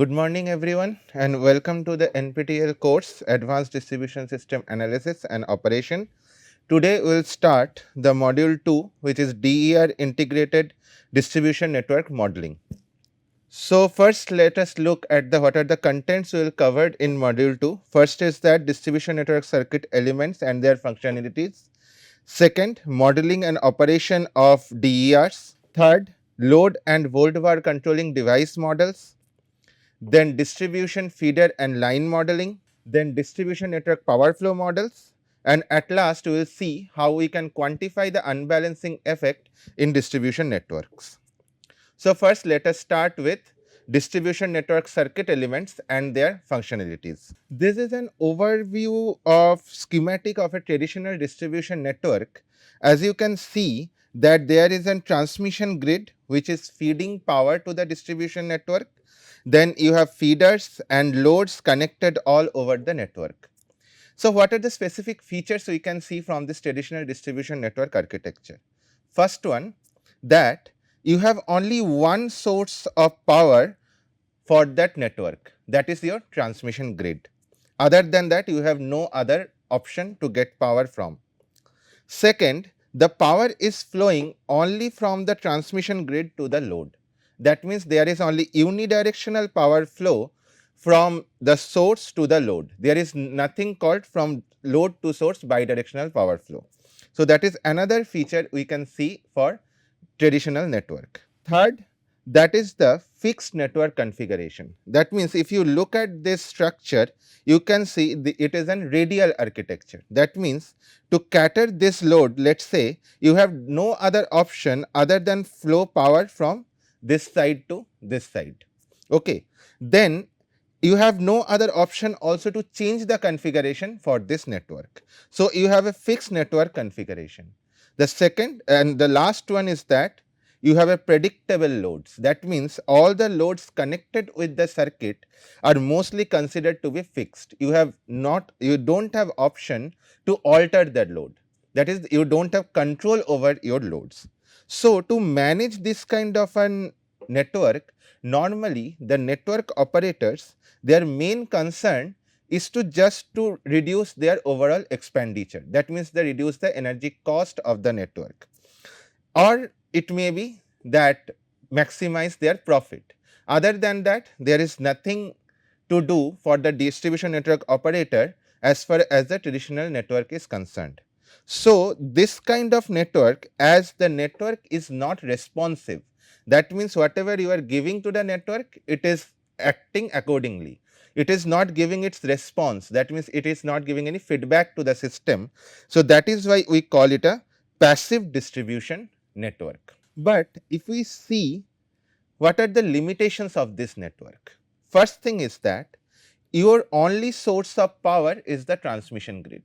Good morning, everyone, and welcome to the NPTEL course Advanced Distribution System Analysis and Operation. Today, we will start the module 2, which is DER Integrated Distribution Network Modeling. So, first, let us look at what are the contents we will cover in module 2. First is that distribution network circuit elements and their functionalities. Second, modeling and operation of DERs. Third, load and volt-var controlling device models, then distribution feeder and line modeling, then distribution network power flow models, and at last we will see how we can quantify the unbalancing effect in distribution networks. So, first let us start with distribution network circuit elements and their functionalities. This is an overview of schematic of a traditional distribution network. As you can see that there is a transmission grid which is feeding power to the distribution network. Then you have feeders and loads connected all over the network. So, what are the specific features we can see from this traditional distribution network architecture? First one, that you have only one source of power for that network, that is your transmission grid. Other than that, you have no other option to get power from. Second, the power is flowing only from the transmission grid to the load. That means there is only unidirectional power flow from the source to the load. There is nothing called from load to source bidirectional power flow. So, that is another feature we can see for traditional network. Third, that is the fixed network configuration. That means if you look at this structure, you can see it is an radial architecture. That means to cater this load, let us say you have no other option other than flow power from this side to this side. Okay. Then you have no other option also to change the configuration for this network. So, you have a fixed network configuration. The second and the last one is that you have a predictable loads. That means all the loads connected with the circuit are mostly considered to be fixed. You do not have option to alter that load. That is, you do not have control over your loads. So, to manage this kind of an network, normally the network operators, their main concern is to reduce their overall expenditure. That means they reduce the energy cost of the network, or it may be that maximize their profit. Other than that, there is nothing to do for the distribution network operator as far as the traditional network is concerned. So, this kind of network, as the network is not responsive, that means whatever you are giving to the network, it is acting accordingly. It is not giving its response, that means it is not giving any feedback to the system. So, that is why we call it a passive distribution network. But if we see what are the limitations of this network, first thing is that your only source of power is the transmission grid,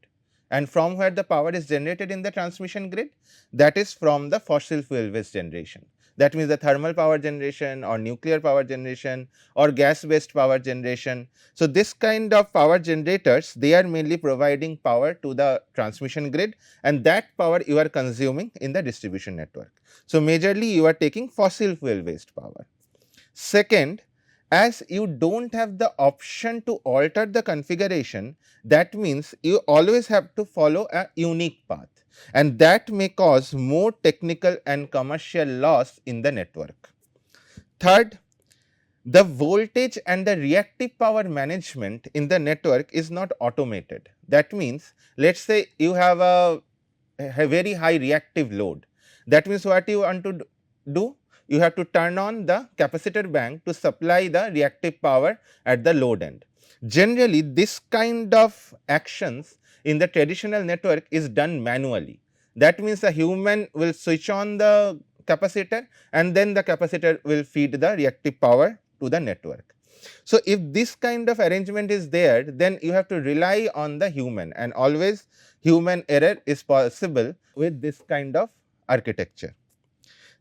and from where the power is generated in the transmission grid, that is from the fossil fuel based generation. That means the thermal power generation or nuclear power generation or gas based power generation. So, this kind of power generators, they are mainly providing power to the transmission grid, and that power you are consuming in the distribution network. So, majorly you are taking fossil fuel based power. Second, as you do not have the option to alter the configuration, that means you always have to follow a unique path, and that may cause more technical and commercial loss in the network. Third, the voltage and the reactive power management in the network is not automated. That means, let us say you have a very high reactive load. That means what you want to do? You have to turn on the capacitor bank to supply the reactive power at the load end. Generally, this kind of actions in the traditional network is done manually. That means a human will switch on the capacitor, and then the capacitor will feed the reactive power to the network. So, if this kind of arrangement is there, then you have to rely on the human, and always human error is possible with this kind of architecture.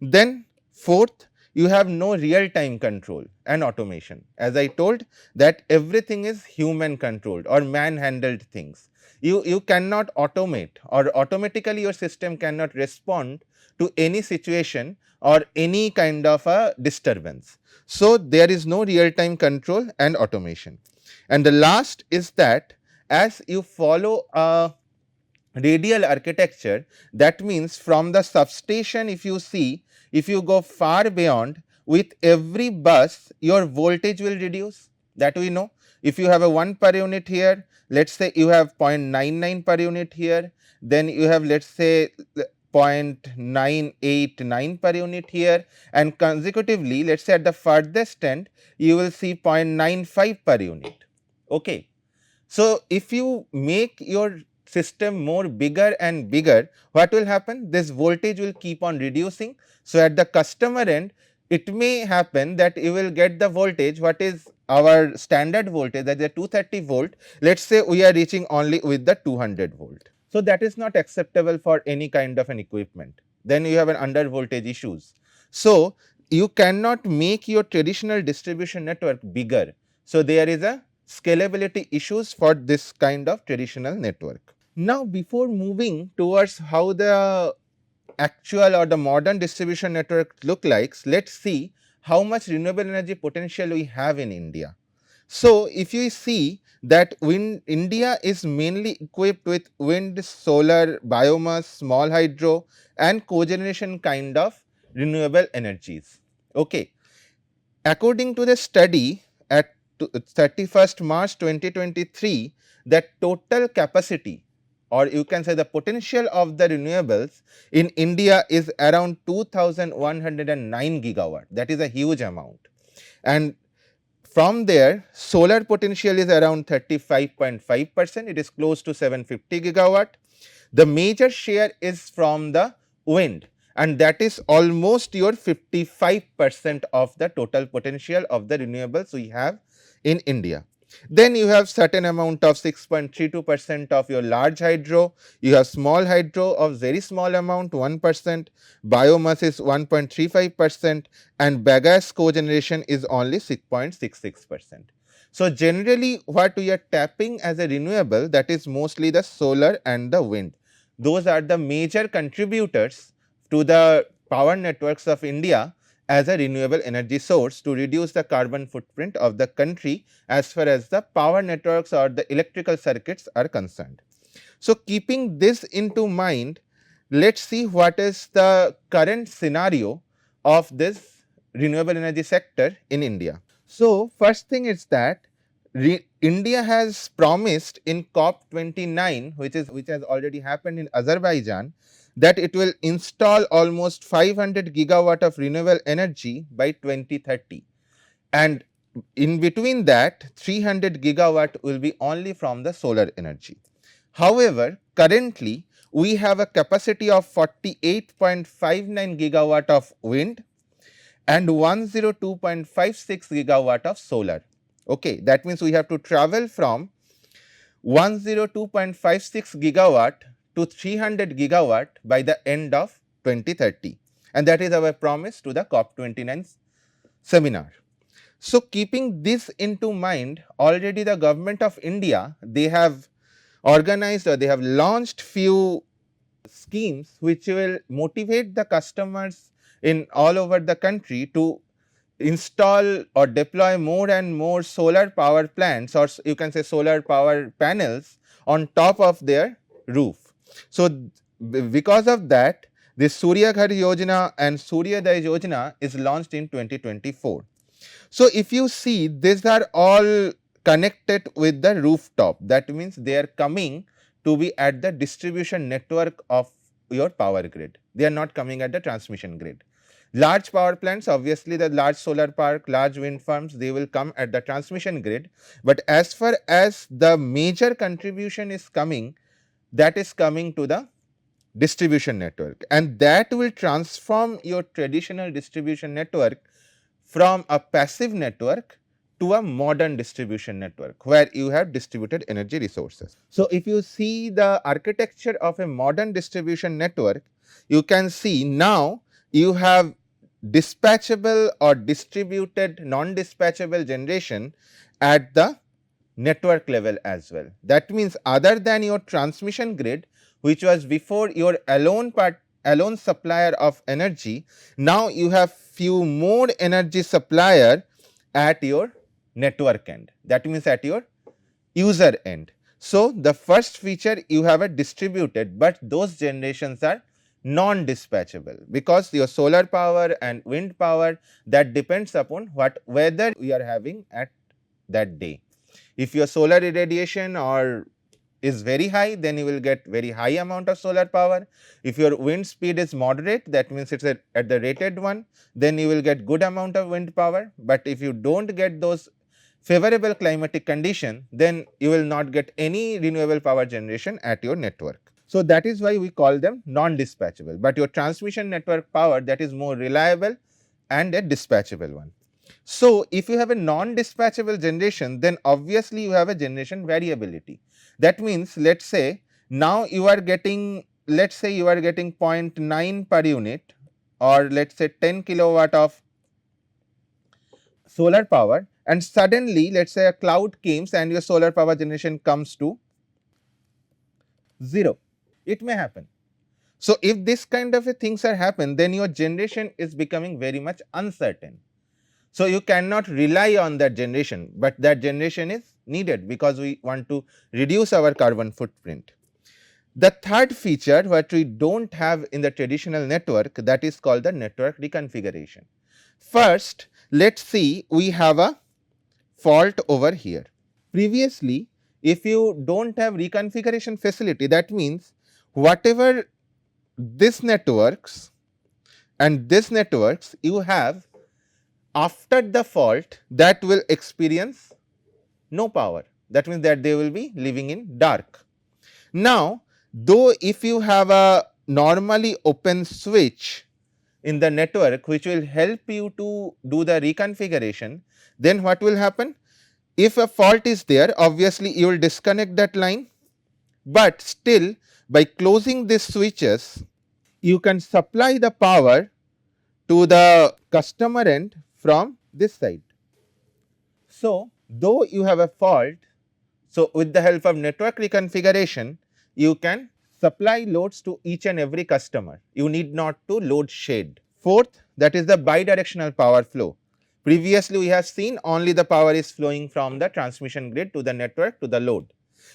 Then fourth, you have no real time control and automation. As I told that everything is human controlled or man handled things. You cannot automate, or automatically your system cannot respond to any situation or any kind of a disturbance. So, there is no real time control and automation. And the last is that as you follow a radial architecture, that means from the substation, if you see, if you go far beyond, with every bus your voltage will reduce, that we know. If you have a 1 per unit here, let us say you have 0.99 per unit here, then you have let us say 0.989 per unit here, and consecutively let us say at the furthest end you will see 0.95 per unit. Okay. So, if you make your system more bigger and bigger, what will happen? This voltage will keep on reducing. So, at the customer end, it may happen that you will get the voltage what is our standard voltage, that is a 230 volt. Let us say we are reaching only with the 200 volt. So, that is not acceptable for any kind of an equipment. Then you have an under voltage issues. So, you cannot make your traditional distribution network bigger. So, there is a scalability issues for this kind of traditional network. Now, before moving towards how the actual or the modern distribution network look like, let us see how much renewable energy potential we have in India. So, if you see that India is mainly equipped with wind, solar, biomass, small hydro and cogeneration kind of renewable energies. Okay. According to the study at 31st March 2023, the total capacity, or you can say the potential of the renewables in India is around 2109 gigawatt. That is a huge amount. And from there, solar potential is around 35.5%, it is close to 750 gigawatt. The major share is from the wind, and that is almost your 55% of the total potential of the renewables we have in India. Then you have certain amount of 6.32% of your large hydro, you have small hydro of very small amount 1%, biomass is 1.35% and bagasse cogeneration is only 6.66%. So, generally what we are tapping as a renewable, that is mostly the solar and the wind. Those are the major contributors to the power networks of India as a renewable energy source to reduce the carbon footprint of the country as far as the power networks or the electrical circuits are concerned. So, keeping this into mind, let us see what is the current scenario of this renewable energy sector in India. So, first thing is that India has promised in COP29, which has already happened in Azerbaijan, that it will install almost 500 gigawatt of renewable energy by 2030, and in between that 300 gigawatt will be only from the solar energy. However, currently we have a capacity of 48.59 gigawatt of wind and 102.56 gigawatt of solar. Okay, that means we have to travel from 102.56 gigawatt to 300 gigawatt by the end of 2030, and that is our promise to the COP29 seminar. So, keeping this into mind, already the government of India, they have organized or they have launched few schemes which will motivate the customers in all over the country to install or deploy more and more solar power plants, or you can say solar power panels on top of their roof. So, because of that, this Surya Ghar Yojana and Suryodaya Yojana is launched in 2024. So, if you see, these are all connected with the rooftop, that means they are coming to be at the distribution network of your power grid, they are not coming at the transmission grid. Large power plants, obviously the large solar park, large wind farms, they will come at the transmission grid, but as far as the major contribution is coming, that is coming to the distribution network, and that will transform your traditional distribution network from a passive network to a modern distribution network where you have distributed energy resources. So, if you see the architecture of a modern distribution network, you can see now you have dispatchable or distributed non-dispatchable generation at the network level as well. That means other than your transmission grid, which was before your alone part alone supplier of energy, now you have few more energy supplier at your network end. That means at your user end. So, the first feature you have a distributed, but those generations are non-dispatchable, because your solar power and wind power, that depends upon what weather we are having at that day. If your solar irradiation or is very high, then you will get very high amount of solar power. If your wind speed is moderate, that means it is at the rated one, then you will get good amount of wind power. But if you do not get those favorable climatic condition, then you will not get any renewable power generation at your network. So, that is why we call them non-dispatchable, but your transmission network power, that is more reliable and a dispatchable one. So, if you have a non-dispatchable generation, then obviously you have a generation variability. That means, let us say now you are getting, let us say you are getting 0.9 per unit, or let us say 10 kilowatt of solar power, and suddenly let us say a cloud comes and your solar power generation comes to 0. It may happen. So, if this kind of a things are happen, then your generation is becoming very much uncertain. So, you cannot rely on that generation, but that generation is needed because we want to reduce our carbon footprint. The third feature what we do not have in the traditional network, that is called the network reconfiguration. First, let us see, we have a fault over here. Previously, if you do not have reconfiguration facility, that means whatever this networks and this networks you have, after the fault, that will experience no power. That means that they will be living in dark. Now, though if you have a normally open switch in the network which will help you to do the reconfiguration, then what will happen? If a fault is there, obviously you will disconnect that line, but still by closing these switches, you can supply the power to the customer end from this side. So, though you have a fault, so with the help of network reconfiguration, you can supply loads to each and every customer. You need not to load shed. Fourth, that is the bidirectional power flow. Previously, we have seen only the power is flowing from the transmission grid to the network to the load.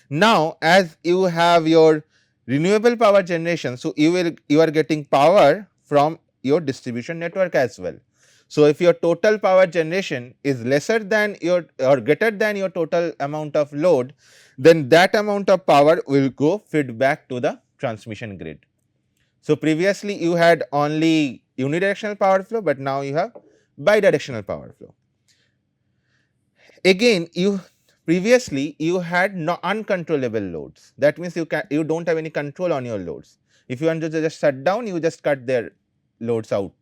Now, as you have your renewable power generation, so you are getting power from your distribution network as well. So, if your total power generation is lesser than your or greater than your total amount of load, then that amount of power will go feedback to the transmission grid. So, previously you had only unidirectional power flow, but now you have bidirectional power flow. Again, previously you had uncontrollable loads. That means you do not have any control on your loads. If you want to just shut down, you just cut their loads out.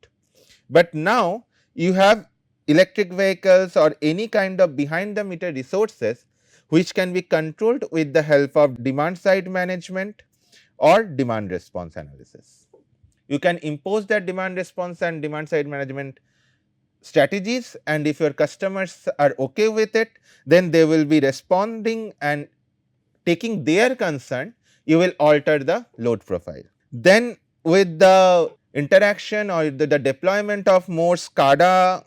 But now you have electric vehicles or any kind of behind the meter resources which can be controlled with the help of demand side management or demand response analysis. You can impose that demand response and demand side management strategies, and if your customers are okay with it, then they will be responding and taking their concern, you will alter the load profile. Then with the interaction or the deployment of more SCADA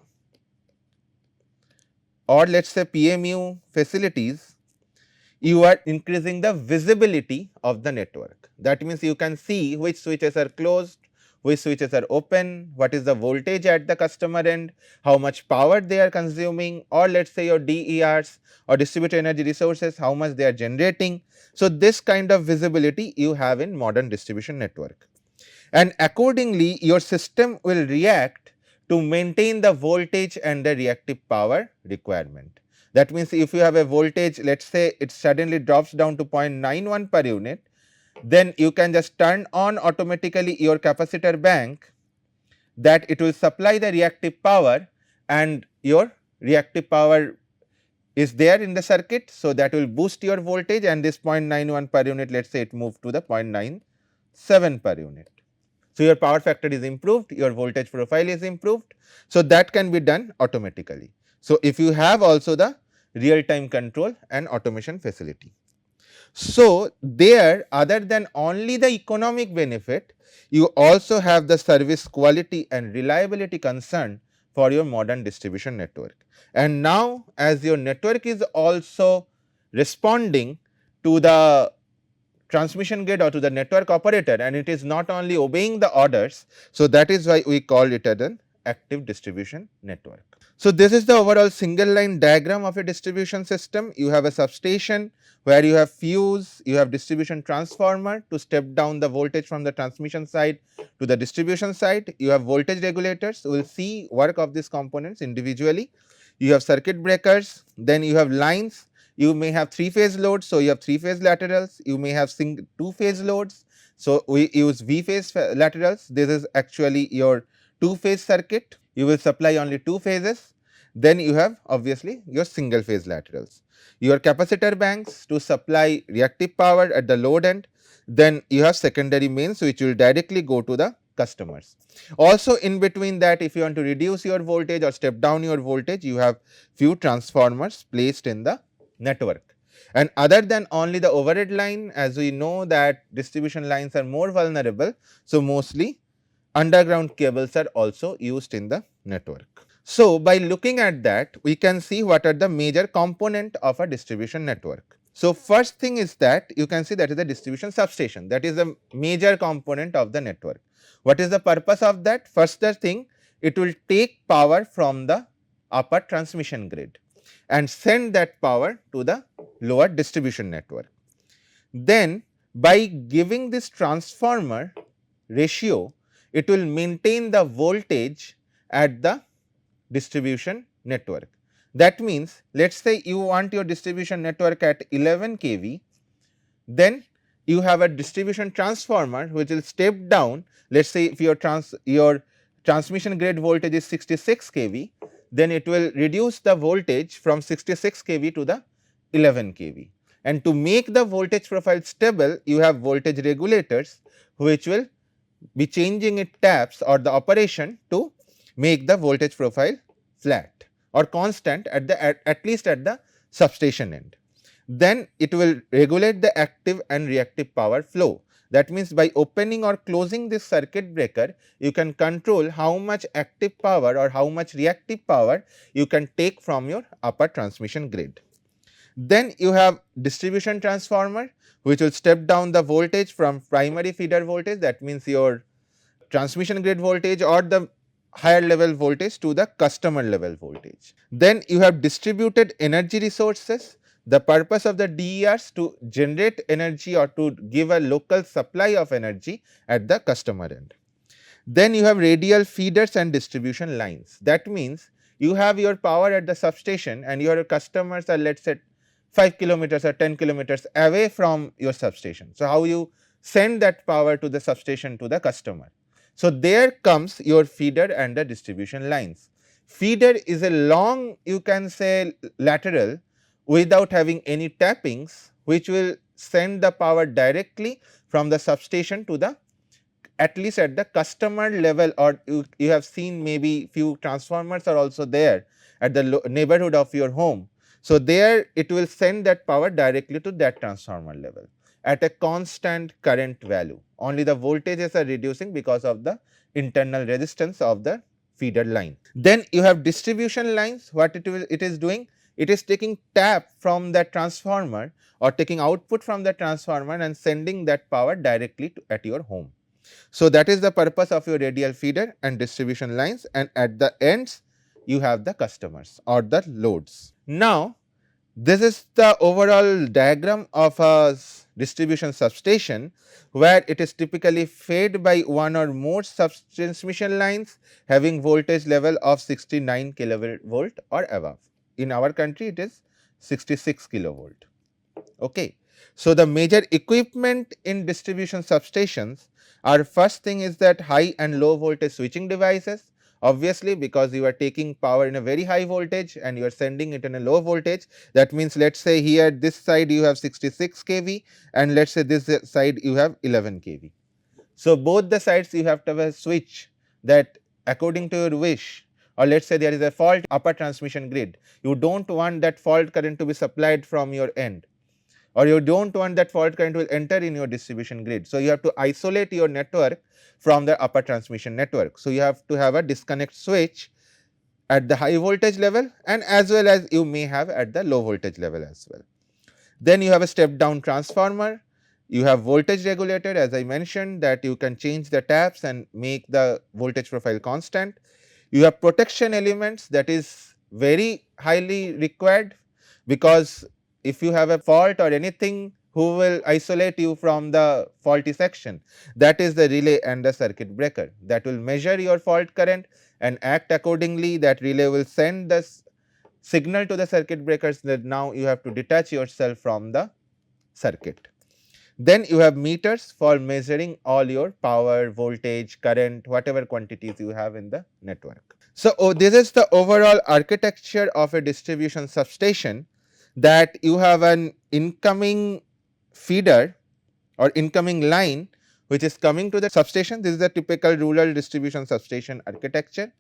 or let us say PMU facilities, you are increasing the visibility of the network. That means you can see which switches are closed, which switches are open, what is the voltage at the customer end, how much power they are consuming, or let us say your DERs or distributed energy resources, how much they are generating. So, this kind of visibility you have in modern distribution network, and accordingly your system will react to maintain the voltage and the reactive power requirement. That means, if you have a voltage, let us say it suddenly drops down to 0.91 per unit, then you can just turn on automatically your capacitor bank, that it will supply the reactive power, and your reactive power is there in the circuit. So, that will boost your voltage, and this 0.91 per unit, let us say it moved to the 0.97 per unit. So, your power factor is improved, your voltage profile is improved. So, that can be done automatically. So, if you have also the real time control and automation facility. So, there other than only the economic benefit, you also have the service quality and reliability concern for your modern distribution network. And now as your network is also responding to the transmission grid or to the network operator, and it is not only obeying the orders. So, that is why we call it as an active distribution network. So, this is the overall single line diagram of a distribution system. You have a substation where you have fuse, you have distribution transformer to step down the voltage from the transmission side to the distribution side. You have voltage regulators. We will see work of these components individually. You have circuit breakers, then you have lines. You may have three phase loads, so you have three phase laterals. You may have two phase loads, so we use V phase laterals. This is actually your two phase circuit. You will supply only two phases. Then you have obviously your single phase laterals. Your capacitor banks to supply reactive power at the load end. Then you have secondary mains which will directly go to the customers. Also in between that, if you want to reduce your voltage or step down your voltage, you have few transformers placed in the network. And other than only the overhead line, as we know that distribution lines are more vulnerable, so mostly underground cables are also used in the network. So, by looking at that, we can see what are the major component of a distribution network. So, first thing is that you can see that is the distribution substation, that is a major component of the network. What is the purpose of that? First the thing, it will take power from the upper transmission grid and send that power to the lower distribution network. Then by giving this transformer ratio, it will maintain the voltage at the distribution network. That means, let us say you want your distribution network at 11 kV, then you have a distribution transformer which will step down. Let us say if your transmission grade voltage is 66 kV, then it will reduce the voltage from 66 kV to the 11 kV. And to make the voltage profile stable, you have voltage regulators which will be changing its taps or the operation to make the voltage profile flat or constant at least at the substation end. Then it will regulate the active and reactive power flow. That means by opening or closing this circuit breaker, you can control how much active power or how much reactive power you can take from your upper transmission grid. Then you have distribution transformer which will step down the voltage from primary feeder voltage, that means your transmission grid voltage or the higher level voltage to the customer level voltage. Then you have distributed energy resources. The purpose of the DERs to generate energy or to give a local supply of energy at the customer end. Then you have radial feeders and distribution lines. That means you have your power at the substation and your customers are, let us say, 5 kilometers or 10 kilometers away from your substation. So, how you send that power to the substation to the customer? So, there comes your feeder and the distribution lines. Feeder is a long, you can say, lateral without having any tappings, which will send the power directly from the substation to the, at least at the customer level, or you have seen maybe few transformers are also there at the neighborhood of your home. So, there it will send that power directly to that transformer level at a constant current value. Only the voltages are reducing because of the internal resistance of the feeder line. Then you have distribution lines. What it is doing? It is taking tap from the transformer or taking output from the transformer and sending that power directly at your home. So, that is the purpose of your radial feeder and distribution lines, and at the ends you have the customers or the loads. Now, this is the overall diagram of a distribution substation, where it is typically fed by one or more transmission lines having voltage level of 69 kilovolt or above. In our country it is 66 kilovolt. Okay. So, the major equipment in distribution substations are, first thing is that high and low voltage switching devices. Obviously, because you are taking power in a very high voltage and you are sending it in a low voltage, that means let us say here this side you have 66 kV and let us say this side you have 11 kV. So, both the sides you have to have a switch that according to your wish, or let us say there is a fault upper transmission grid, you do not want that fault current to be supplied from your end. or you don't want that fault current will enter in your distribution grid. So, you have to isolate your network from the upper transmission network. So, you have to have a disconnect switch at the high voltage level and as well as you may have at the low voltage level as well. Then you have a step down transformer, you have voltage regulator, as I mentioned, that you can change the taps and make the voltage profile constant. You have protection elements, that is very highly required, because if you have a fault or anything, who will isolate you from the faulty section? That is the relay and the circuit breaker that will measure your fault current and act accordingly. That relay will send the signal to the circuit breakers that now you have to detach yourself from the circuit. Then you have meters for measuring all your power, voltage, current, whatever quantities you have in the network. So, this is the overall architecture of a distribution substation, that you have an incoming feeder or incoming line which is coming to the substation. This is the typical rural distribution substation architecture.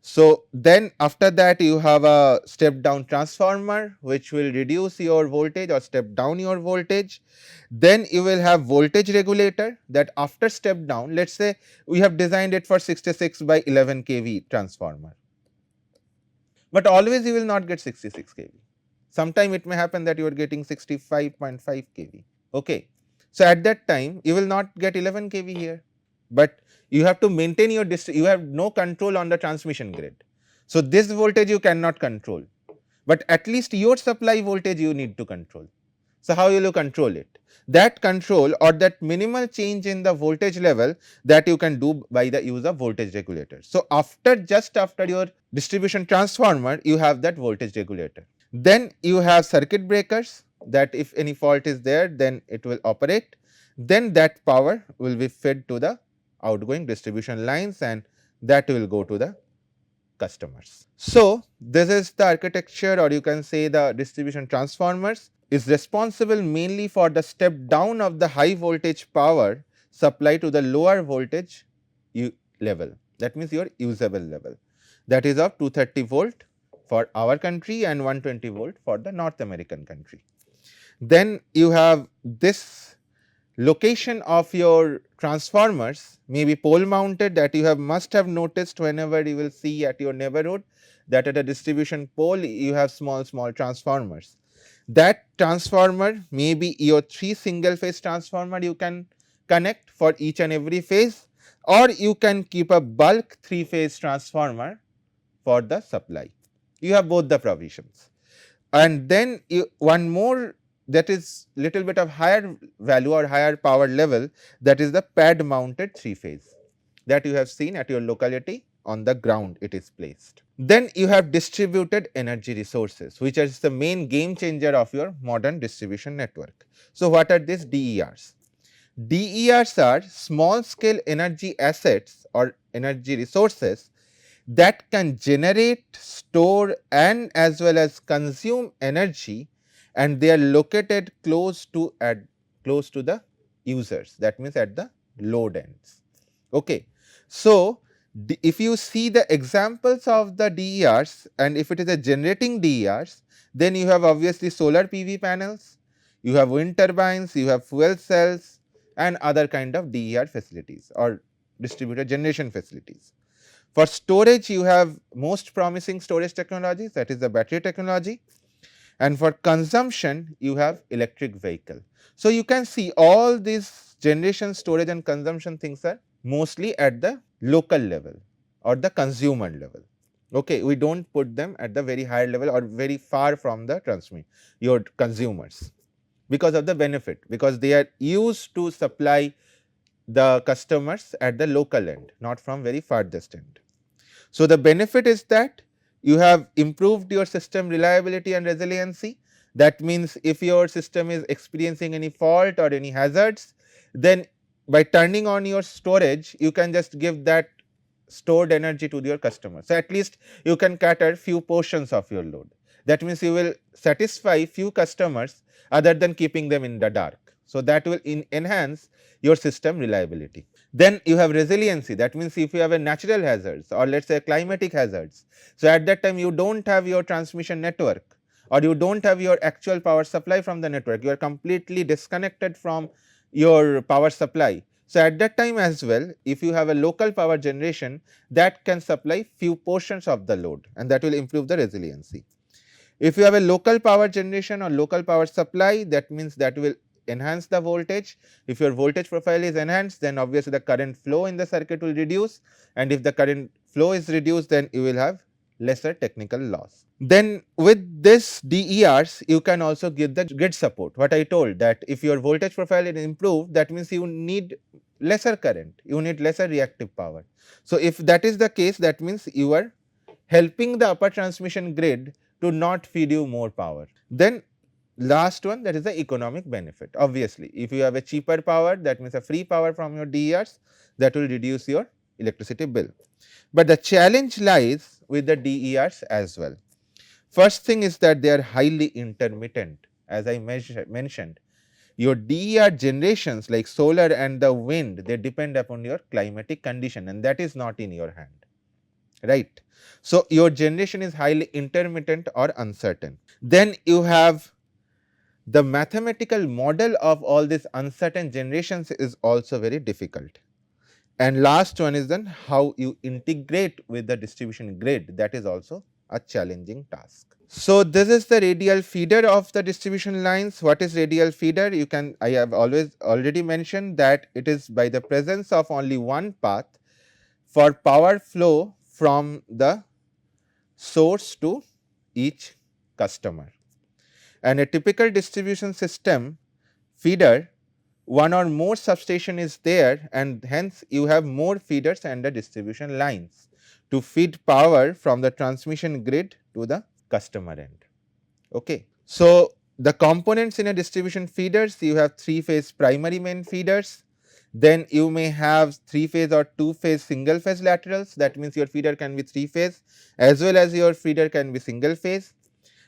So, then after that you have a step down transformer which will reduce your voltage or step down your voltage. Then you will have voltage regulator, that after step down, let us say we have designed it for 66 by 11 kV transformer, but always you will not get 66 kV. Sometime it may happen that you are getting 65.5 kV. Okay. So, at that time you will not get 11 kV here, but you have to maintain your you have no control on the transmission grid. So, this voltage you cannot control, but at least your supply voltage you need to control. So, how will you control it? That control or that minimal change in the voltage level, that you can do by the use of voltage regulator. So, just after your distribution transformer, you have that voltage regulator. Then you have circuit breakers, that if any fault is there, then it will operate. Then that power will be fed to the outgoing distribution lines and that will go to the customers. So, this is the architecture, or you can say the distribution transformers is responsible mainly for the step down of the high voltage power supply to the lower voltage level, that means your usable level, that is of 230 volt for our country and 120 volt for the North American country. Then you have this location of your transformers may be pole mounted, that you must have noticed whenever you will see at your neighborhood, that at a distribution pole you have small transformers. That transformer may be your 3 single phase transformer you can connect for each and every phase, or you can keep a bulk 3 phase transformer for the supply. You have both the provisions. And then one more, that is little bit of higher value or higher power level, that is the pad mounted 3 phase, that you have seen at your locality on the ground it is placed. Then you have distributed energy resources, which is the main game changer of your modern distribution network. So, what are these DERs? DERs are small scale energy assets or energy resources that can generate, store and as well as consume energy, and they are located close to the users, that means at the load ends. Okay. So, if you see the examples of the DERs, and if it is a generating DERs, then you have obviously solar PV panels, you have wind turbines, you have fuel cells and other kind of DER facilities or distributed generation facilities. For storage, you have most promising storage technologies, that is the battery technology, and for consumption you have electric vehicle. So, you can see all these generation, storage and consumption things are mostly at the local level or the consumer level. Okay, we do not put them at the very higher level or very far from the your consumers, because of the benefit, because they are used to supply the customers at the local end, not from very farthest end. So, the benefit is that you have improved your system reliability and resiliency. That means, if your system is experiencing any fault or any hazards, then by turning on your storage, you can just give that stored energy to your customer. So, at least you can cater few portions of your load. That means, you will satisfy few customers other than keeping them in the dark. So, that will enhance your system reliability. Then you have resiliency, that means if you have a natural hazards or let us say climatic hazards. So, at that time you do not have your transmission network or you don't have your actual power supply from the network, you are completely disconnected from your power supply. So, at that time as well, if you have a local power generation, that can supply few portions of the load, and that will improve the resiliency. If you have a local power generation or local power supply, that means that will enhance the voltage. If your voltage profile is enhanced, then obviously the current flow in the circuit will reduce, and if the current flow is reduced, then you will have lesser technical loss. Then with this DERs, you can also give the grid support. What I told, that if your voltage profile is improved, that means you need lesser current, you need lesser reactive power. So, if that is the case, that means you are helping the upper transmission grid to not feed you more power. Then last one, that is the economic benefit. Obviously, if you have a cheaper power, that means a free power from your DERs, that will reduce your electricity bill. But the challenge lies with the DERs as well. First thing is that they are highly intermittent. As I mentioned, your DER generations like solar and the wind, they depend upon your climatic condition, and that is not in your hand, right. So, your generation is highly intermittent or uncertain. Then you have the mathematical model of all these uncertain generations is also very difficult. And last one is then how you integrate with the distribution grid, that is also a challenging task. So, this is the radial feeder of the distribution lines. What is radial feeder? I have already mentioned that it is by the presence of only one path for power flow from the source to each customer. And a typical distribution system feeder, one or more substation is there, and hence you have more feeders and the distribution lines to feed power from the transmission grid to the customer end. Okay. So, the components in a distribution feeders, you have 3-phase primary main feeders, then you may have 3-phase or 2-phase single phase laterals, that means your feeder can be 3-phase as well as your feeder can be single phase.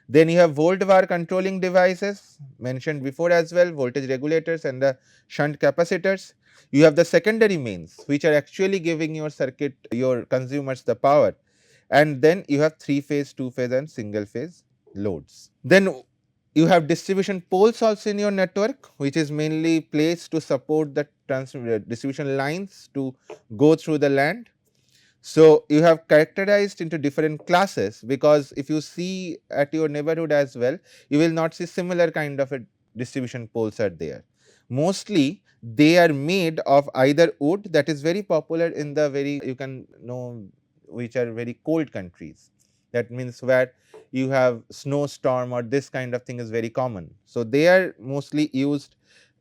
Then you have volt var controlling devices mentioned before as well, voltage regulators and the shunt capacitors. You have the secondary mains which are actually giving your circuit, your consumers the power, and then you have 3-phase, 2-phase and single phase loads. Then you have distribution poles also in your network, which is mainly placed to support the distribution lines to go through the land. So, you have characterized into different classes, because if you see at your neighborhood as well, you will not see similar kind of a distribution poles are there. Mostly they are made of either wood, that is very popular in the very, you can know, which are very cold countries. That means where you have snowstorm or this kind of thing is very common. So, they are mostly used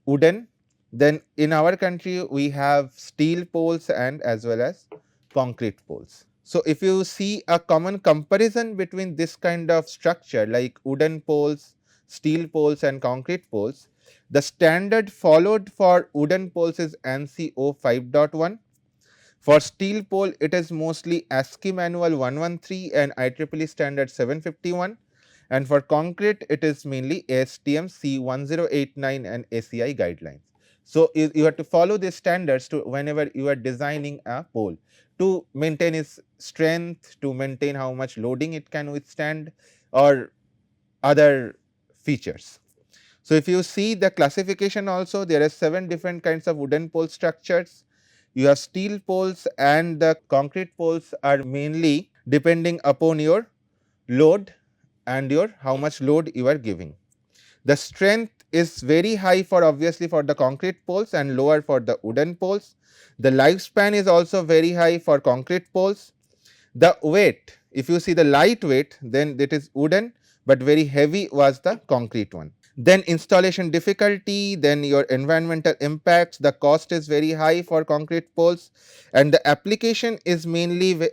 wooden. Then in our country we have steel poles and as well as concrete poles. So, if you see a common comparison between this kind of structure like wooden poles, steel poles and concrete poles, the standard followed for wooden poles is ANSI 05.1. For steel pole, it is mostly ASCII manual 113 and IEEE standard 751, and for concrete it is mainly ASTM C1089 and ACI guidelines. So, you have to follow these standards to whenever you are designing a pole to maintain its strength, to maintain how much loading it can withstand or other features. So, if you see the classification also, there are 7 different kinds of wooden pole structures. You have steel poles and the concrete poles are mainly depending upon your load and your how much load you are giving. The strength is very high for obviously for the concrete poles and lower for the wooden poles. The lifespan is also very high for concrete poles. The weight, if you see the light weight, then it is wooden, but very heavy was the concrete one. Then installation difficulty, then your environmental impacts, the cost is very high for concrete poles, and the application is mainly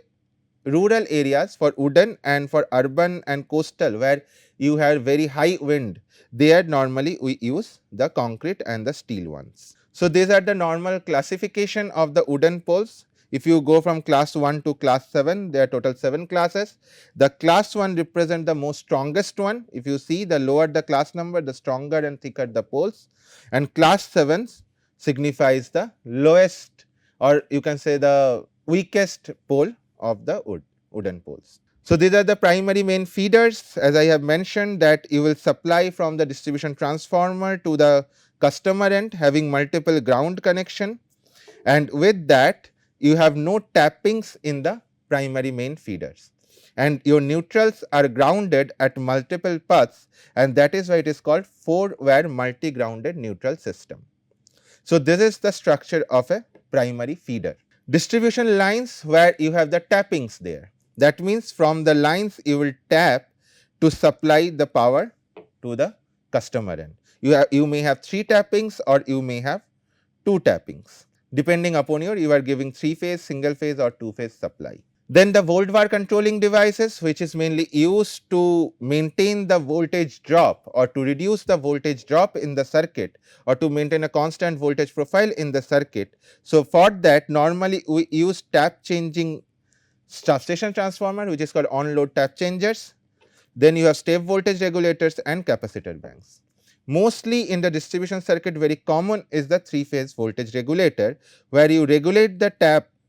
rural areas for wooden, and for urban and coastal where you have very high wind, there normally we use the concrete and the steel ones. So, these are the normal classification of the wooden poles. If you go from class 1 to class 7, there are total 7 classes. The class 1 represent the most strongest one. If you see, the lower the class number, the stronger and thicker the poles, and class 7 signifies the lowest, or you can say the weakest pole of the wooden poles. So these are the primary main feeders, as I have mentioned, that you will supply from the distribution transformer to the customer end having multiple ground connection, and with that you have no tappings in the primary main feeders, and your neutrals are grounded at multiple paths, and that is why it is called 4-wire multi-grounded neutral system. So this is the structure of a primary feeder. Distribution lines where you have the tappings there. That means from the lines you will tap to supply the power to the customer end. You may have 3 tappings or you may have 2 tappings, depending upon you are giving 3-phase, single phase or 2-phase supply. Then the volt var controlling devices, which is mainly used to maintain the voltage drop or to reduce the voltage drop in the circuit or to maintain a constant voltage profile in the circuit. So for that, normally we use tap changing substation transformer, which is called on load tap changers. Then you have step voltage regulators and capacitor banks. Mostly in the distribution circuit, very common is the 3-phase voltage regulator, where you regulate the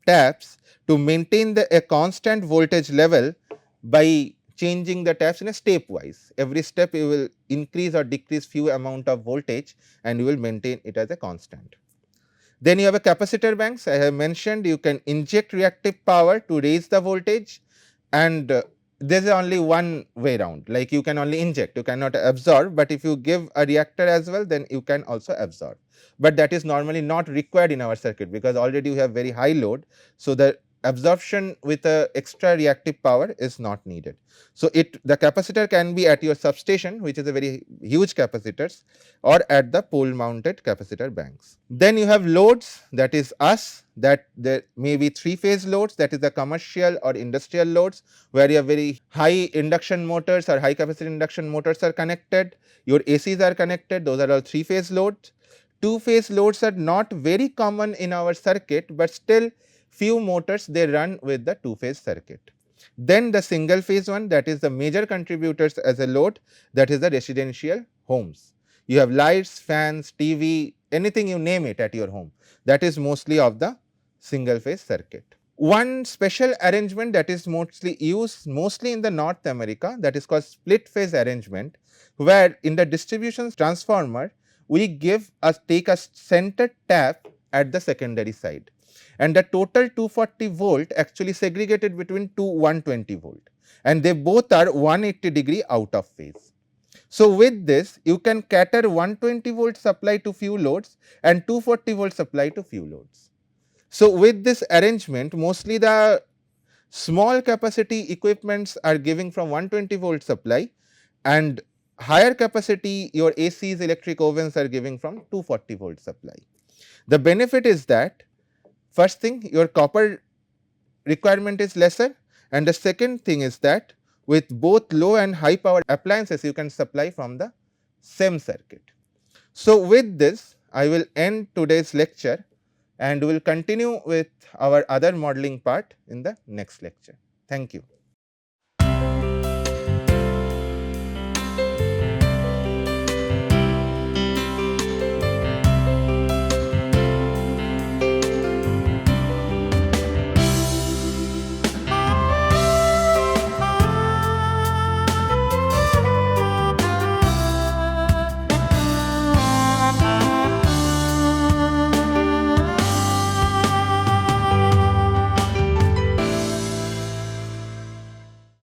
taps to maintain a constant voltage level by changing the taps in a stepwise. Every step you will increase or decrease few amount of voltage and you will maintain it as a constant. Then you have a capacitor banks. I have mentioned you can inject reactive power to raise the voltage, and there is only one way round, like you can only inject, you cannot absorb, but if you give a reactor as well, then you can also absorb. But that is normally not required in our circuit because already you have very high load. So the absorption with a extra reactive power is not needed. So the capacitor can be at your substation, which is a very huge capacitors, or at the pole mounted capacitor banks. Then you have loads, that is us, that there may be 3-phase loads, that is the commercial or industrial loads, where you have very high induction motors or high capacity induction motors are connected, your ACs are connected, those are all 3-phase loads. 2-phase loads are not very common in our circuit, but still few motors they run with the 2-phase circuit. Then the single phase one, that is the major contributors as a load, that is the residential homes. You have lights, fans, TV, anything you name it at your home, that is mostly of the single phase circuit. One special arrangement that is mostly used in the North America, that is called split phase arrangement, where in the distribution transformer we take a center tap at the secondary side, and the total 240 volt actually segregated between two 120 volt, and they both are 180 degree out of phase. So with this you can cater 120 volt supply to few loads and 240 volt supply to few loads. So with this arrangement, mostly the small capacity equipments are giving from 120 volt supply, and higher capacity your ACs, electric ovens are giving from 240 volt supply. The benefit is that first thing, your copper requirement is lesser, and the second thing is that with both low and high power appliances you can supply from the same circuit. So with this I will end today's lecture, and we will continue with our other modeling part in the next lecture. Thank you.